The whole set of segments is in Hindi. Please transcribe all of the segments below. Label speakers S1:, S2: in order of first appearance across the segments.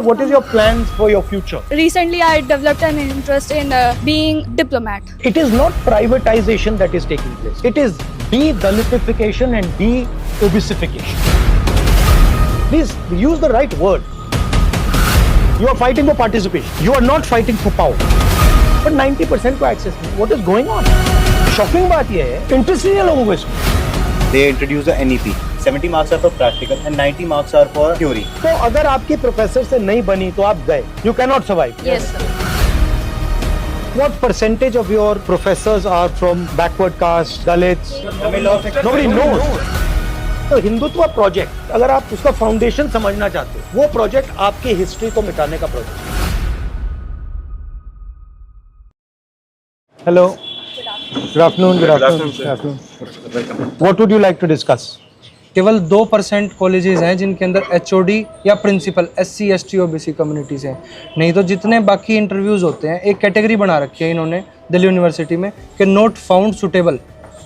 S1: what is your plans for your future?
S2: Recently, I developed an interest in being diplomat.
S1: It is not privatization that is taking place. It is de-Dalitification and de-obesification. Please use the right word. You are fighting for participation. You are not fighting for power. But 90% को access नहीं. What is going on? Shocking बात ये है, interest नहीं है लोगों को इसमें.
S3: They introduce the NEP. 70 marks are for practical and 90 marks are for theory.
S1: तो अगर आपकी प्रोफेसर से नहीं बनी तो आप गए. You cannot survive.
S2: Yes, sir.
S1: What percentage of your professors are from backward caste, Dalits? Nobody knows. तो हिंदुत्व प्रोजेक्ट, अगर आप उसका फाउंडेशन समझना चाहते हो, वो प्रोजेक्ट आपकी हिस्ट्री को मिटाने का project. Hello. Good afternoon. Good afternoon. What would you like to discuss?
S4: केवल 2% कॉलेजेस हैं जिनके अंदर HOD या principal SC ST OBC communities हैं. नहीं तो जितने बाकी इंटरव्यूज़ होते हैं, एक कैटेगरी बना रखी है इन्होंने दिल्ली यूनिवर्सिटी में कि नॉट फाउंड सुटेबल.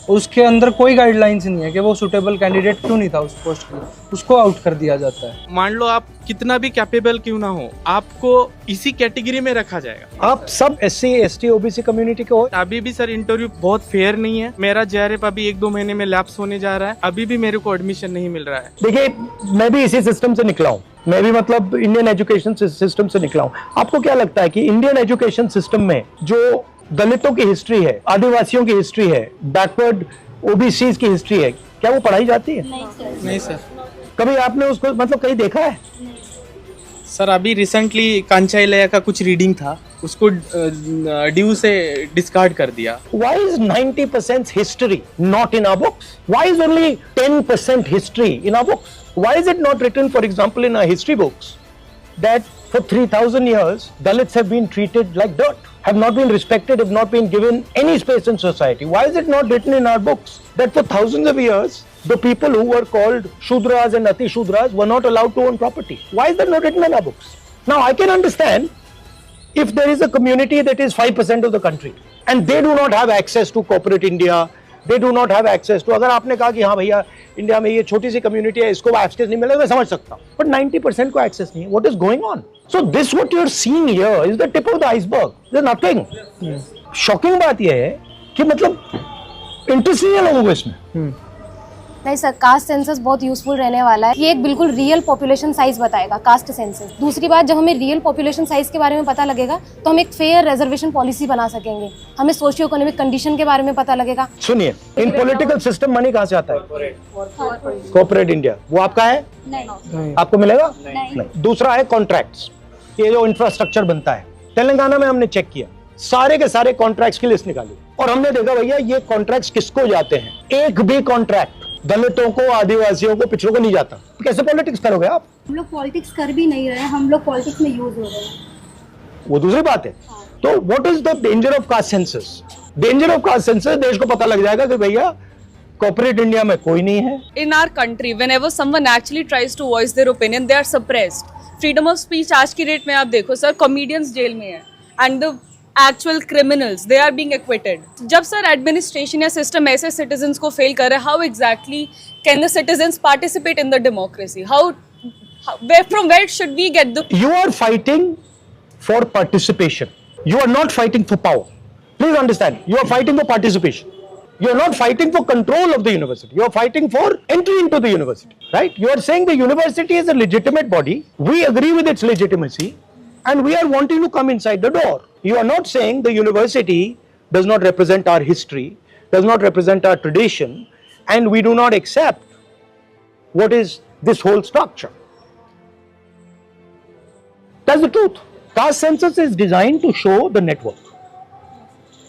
S4: उसके अंदर कोई गाइडलाइंस नहीं है कि वो सुटेबल कैंडिडेट क्यों नहीं था उस पोस्ट के लिए, उसको आउट कर दिया जाता है.
S5: मान लो आप कितना भी कैपेबल क्यों ना हो, आपको इसी कैटेगरी में रखा जाएगा.
S1: आप सब SC ST OBC कम्युनिटी के हो.
S5: अभी भी सर इंटरव्यू बहुत फेयर नहीं है. मेरा JRF अभी 1-2 महीने में लैप्स होने जा रहा है. अभी भी मेरे को एडमिशन नहीं मिल रहा है.
S1: देखिए, मैं भी इसी सिस्टम से निकला हूँ. मैं भी मतलब इंडियन एजुकेशन सिस्टम से निकला हूँ. आपको क्या लगता है कि इंडियन एजुकेशन सिस्टम में जो दलितों की हिस्ट्री है, आदिवासियों की हिस्ट्री है, बैकवर्ड OBCs की हिस्ट्री है, क्या वो पढ़ाई जाती है?
S5: नहीं सर.
S1: कभी आपने उसको मतलब कहीं देखा है?
S5: सर अभी रिसेंटली कांचाइलया का कुछ रीडिंग था, उसको ड्यू से डिस्कार्ड कर दिया.
S1: Why is 90% history not in our books? Why is only 10% history in our books? Why is it not written, for example, in our history books that for 3,000 years Dalits have been treated like dirt, have not been respected, have not been given any space in society? Why is it not written in our books that for thousands of years the people who were called Shudras and Ati Shudras were not allowed to own property? Why is that not written in our books? Now I can understand if there is a community that is 5% of the country and they do not have access to corporate India, they do not have access to, अगर आपने कहा कि हाँ भैया इंडिया में ये छोटी सी कम्युनिटी है, इसको एक्सेस नहीं मिलेगा, मैं समझ सकता हूँ. बट 90% को एक्सेस नहीं है. What is going on? So this what you are seeing here is the tip of the iceberg. There nothing. Shocking बात ये है कि मतलब इंटरेस्ट नहीं है लोगों को इसमें.
S6: नहीं सर, कास्ट सेंसस बहुत यूजफुल रहने वाला है. ये एक बिल्कुल रियल पॉपुलेशन साइज बताएगा कास्ट सेंसस. दूसरी बात, जब हमें रियल पॉपुलेशन साइज के बारे में पता लगेगा तो हम एक फेयर रिजर्वेशन पॉलिसी बना सकेंगे. हमें सोशियो इकोनॉमिक कंडीशन के बारे में पता लगेगा.
S1: सुनिए, इन पॉलिटिकल सिस्टम मनी कहाँ से आता है? Corporate India. वो आपका है? नहीं. आपको मिलेगा? नहीं. दूसरा है कॉन्ट्रैक्ट्स. ये जो इंफ्रास्ट्रक्चर बनता है, तेलंगाना में हमने चेक किया, सारे के सारे कॉन्ट्रैक्ट्स की लिस्ट निकाली और हमने देखा भैया ये कॉन्ट्रैक्ट्स किसको जाते हैं. एक भी कॉन्ट्रैक्ट दलितों को, आदिवासियों को, पिछड़ों को नहीं जाता. कैसे पॉलिटिक्स करोगे आप?
S6: हम लोग पॉलिटिक्स कर भी नहीं रहे हैं, हम लोग पॉलिटिक्स में यूज हो रहे हैं.
S1: वो दूसरी बात है. तो what is the danger of caste census? Danger of caste census, देश को पता लग जाएगा कि भैया कॉर्पोरेट इंडिया में कोई नहीं है.
S2: In our country, whenever someone actually tries to voice their opinion, they are suppressed. Freedom of speech आज की डेट में आप देखो सर, कॉमेडियंस जेल में है and the actual criminals they are being acquitted. जब सर एडमिनिस्ट्रेशन या सिस्टम ऐसे सिटीजन्स को फेल कर रहा है, how exactly can the citizens participate in the democracy? From where should we get the?
S1: You are fighting for participation. You are not fighting for power. Please understand. You are fighting for participation. You are not fighting for control of the university. You are fighting for entry into the university, right? You are saying the university is a legitimate body. We agree with its legitimacy, and we are wanting to come inside the door. You are not saying the university does not represent our history, does not represent our tradition, and we do not accept what is this whole structure. That's the truth. Caste census is designed to show the network.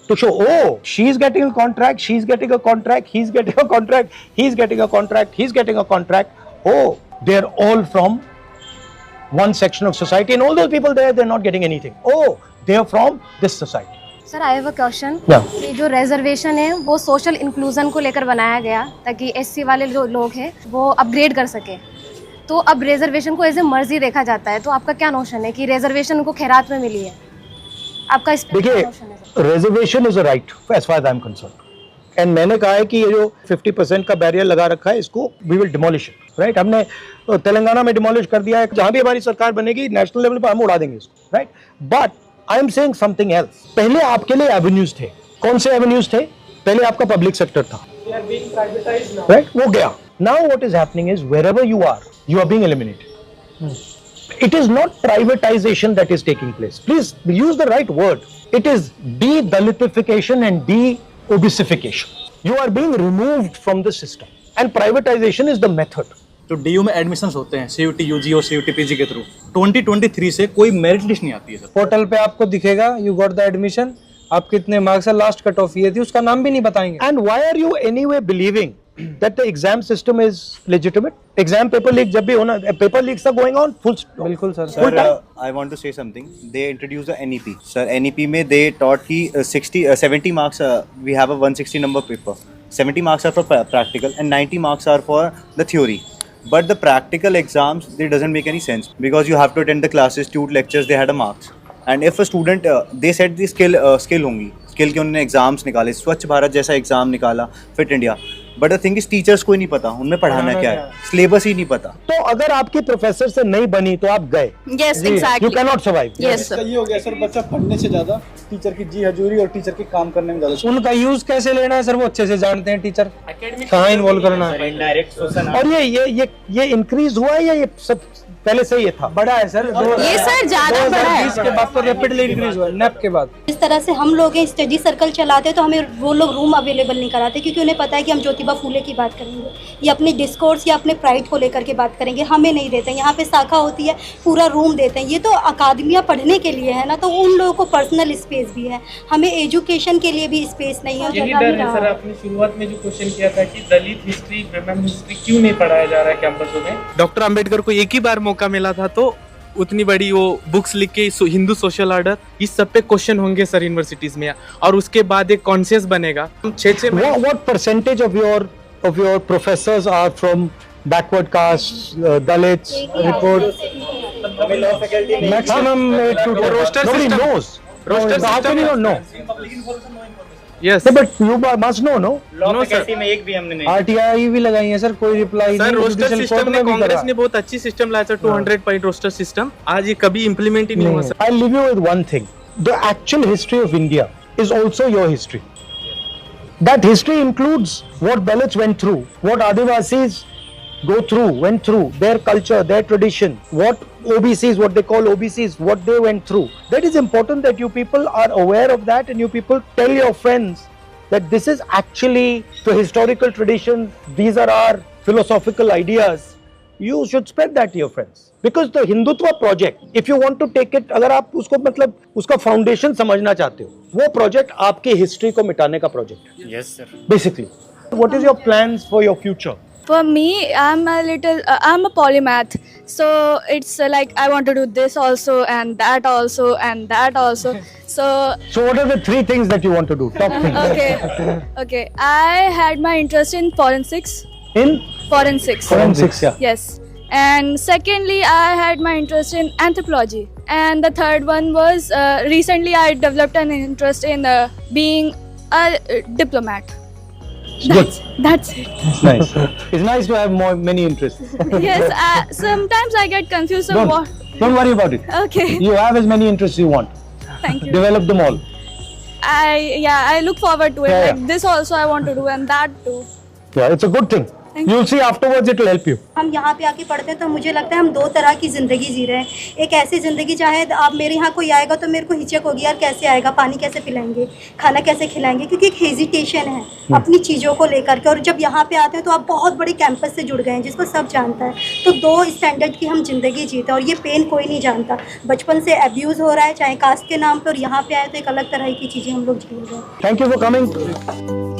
S1: To show, oh, she's getting a contract, she's getting a contract, he's getting a contract, he's getting a contract, he's getting a contract. Oh, they're all from one section of society, and all those people there, they're not getting anything. Oh, they're from this society.
S6: Sir, I have a question.
S1: Yeah.
S6: ये जो रिजर्वेशन है वो सोशल इंक्लूजन को लेकर बनाया गया ताकि SC वाले जो लोग हैं वो अपग्रेड कर सके. तो अब रिजर्वेशन को एज ए मर्जी देखा जाता है. तो आपका क्या नोशन है कि रिजर्वेशन उनको खैरात में मिली है? आपका इस पे क्या
S1: देखिए,
S6: नोशन है?
S1: Reservation is a right as far as I am concerned, and मैंने कहा है कि ये जो 50% का बैरियर लगा रखा है, इसको we will demolish it. Right हमने तेलंगाना में डिमोलिश कर दिया है, जहां भी हमारी सरकार बनेगी नेशनल लेवल पर हम उड़ा देंगे इसको, right? But I am saying something else. पहले आपके लिए एवेन्यूज थे, कौन से एवेन्यूज थे? पहले आपका पब्लिक सेक्टर था, राइट? वो गया। Now what is happening is wherever you are being eliminated. It is not privatization that is taking place. Please use the right word. It is de-Dalitification and de-obesification. You are being removed from the system. And privatization is the method.
S3: तो डीयू में एडमिशंस होते हैं CUT UG और CUT PG के थ्रू। 2023 से कोई मेरिट लिस्ट नहीं आती है सर।
S4: पोर्टल पे आपको दिखेगा यू गॉट द एडमिशन, आप कितने मार्क्स है, लास्ट कट ऑफ ये थी, उसका नाम भी नहीं बताएंगे।
S1: And why are you anyway believing that the exam system is legitimate? Exam paper leak जब भी होना, paper leaks are going on full stop.
S4: बिल्कुल sir.
S3: Sir, I want to say something. They introduced the NEP. Sir, NEP में they taught कि 70 marks. We have a 160 number paper. 70 marks are for practical and 90 marks are for the theory. But the practical exams, they doesn't make any sense because you have to attend the classes, tute lectures. They had a marks. And if a student, they said the skill होंगी, skill के उन्होंने एग्जाम्स निकाले, स्वच्छ भारत जैसा एग्जाम निकाला, fit India. But the thing is teachers को ही नहीं पता उनमें पढ़ाना क्या है, सिलेबस ही नहीं पता।
S1: तो अगर आपकी प्रोफेसर से नहीं बनी तो आप गए,
S2: Yes, exactly.
S1: You can not survive.
S2: Yes, sir.
S7: ये हो गया सर, बच्चा पढ़ने से ज्यादा टीचर की जी हजूरी और टीचर के काम करने में ज्यादा।
S4: उनका यूज कैसे लेना है सर वो अच्छे से जानते हैं टीचर, कहाँ इन्वॉल्व करना है।
S1: और ये इंक्रीज हुआ है या ये सब पहले से ही था?
S4: बड़ा है सर,
S2: ये सर ज्यादा बड़ा है।
S4: 2020 के बाद तो रैपिडली इंक्रीज हुआ है, नेप के बाद।
S8: इस तरह से हम लोग स्टडी सर्कल चलाते हैं तो हमें वो लोग रूम अवेलेबल नहीं कराते क्योंकि उन्हें पता है कि हम ज्योतिबा फूले की बात करेंगे या अपने डिस्कोर्स या अपने प्राइड को लेकर के बात करेंगे, हमें नहीं देते। यहाँ पे शाखा होती है, पूरा रूम देते हैं। ये तो अकादमियाँ पढ़ने के लिए है ना, तो उन लोगों को पर्सनल स्पेस भी है, हमें एजुकेशन के लिए भी स्पेस नहीं है।
S5: यही डर है सर, आपने शुरुआत में जो क्वेश्चन किया था कि दलित हिस्ट्री, विमेन हिस्ट्री क्यों नहीं पढ़ाया जा रहा है कैंपसों में। डॉक्टर अंबेडकर को एक ही बार मौका मिला था तो उतनी बड़ी वो बुक्स लिख के हिंदू सोशल ऑर्डर, इस सब पे क्वेश्चन होंगे सर यूनिवर्सिटीज में, और उसके बाद एक कॉन्शियस बनेगा। हम 6
S1: what percentage of your professors are from backward castes, Dalits? Report maximum 8 to 10.
S5: roster
S1: Nobody
S5: system.
S1: knows.
S5: Roster
S1: So how
S5: system
S1: can you
S5: है.
S1: not know?
S5: Yes
S1: No, but you must know, no?
S3: Law faculty में एक भी हमने नहीं।
S4: RTI भी लगाई है सर, कोई रिप्लाई
S5: सर
S4: नहीं।
S5: रोस्टर
S4: Judicial
S5: सिस्टम
S4: court
S5: में
S4: में भी
S5: कांग्रेस
S4: करा।
S5: ने बहुत अच्छी सिस्टम लाया सर, 200 पॉइंट रोस्टर सिस्टम, आज ये कभी इम्प्लीमेंट ही नहीं हुआ sir.
S1: I'll leave you with one thing. The actual history of India is also your history. That history includes what Dalits went through, what Adivasis went through, their culture, their tradition, what OBCs, what they call OBCs, what they went through. That is important that you people are aware of that and you people tell your friends that this is actually the historical tradition, these are our philosophical ideas. You should spread that to your friends. Because the Hindutva project, if you want to take it, अगर आप उसको मतलब उसका फाउंडेशन समझना चाहते हो, वो प्रोजेक्ट आपके हिस्ट्री को मिटाने का प्रोजेक्ट है।
S3: Yes sir.
S1: Basically, what is your plans for your future?
S9: For me, I'm a polymath, so it's like I want to do this also and that also and that also. So
S1: what are the 3 things that you want to do? Top things.
S9: okay. I had my interest in forensics.
S1: In
S9: Forensics.
S1: yeah.
S9: Yes. And secondly, I had my interest in anthropology. And the third one was recently I developed an interest in being a diplomat. That's it.
S1: It's nice. It's nice to have many interests.
S9: Yes. Sometimes I get confused of what.
S1: Don't worry about it.
S9: Okay.
S1: You have as many interests you want.
S9: Thank you.
S1: Develop them all.
S9: I look forward to it.
S1: Yeah,
S9: Like this also I want to do and that too.
S1: Yeah, it's a good thing. You'll see afterwards it will help you.
S8: हम यहाँ पे आके पढ़ते हैं तो मुझे लगता है हम 2 तरह की ज़िंदगी जी रहे हैं। एक ऐसी ज़िंदगी चाहे आप मेरे यहाँ कोई आएगा तो मेरे को हिचक होगी, यार कैसे आएगा, पानी कैसे पिलाएंगे, खाना कैसे खिलाएंगे, क्योंकि एक हेजिटेशन है अपनी चीज़ों को लेकर के। और जब यहाँ पे आते हैं तो आप बहुत बड़े कैंपस से जुड़ गए हैं जिसको सब जानता है, तो 2 स्टैंडर्ड की हम ज़िंदगी जीते हैं और ये पेन कोई नहीं जानता। बचपन से अब्यूज़ हो रहा है चाहे कास्ट के नाम पर, और यहाँ पे आए तो एक अलग तरह की चीज़ें हम लोग झेल रहे हैं।
S1: Thank you for coming.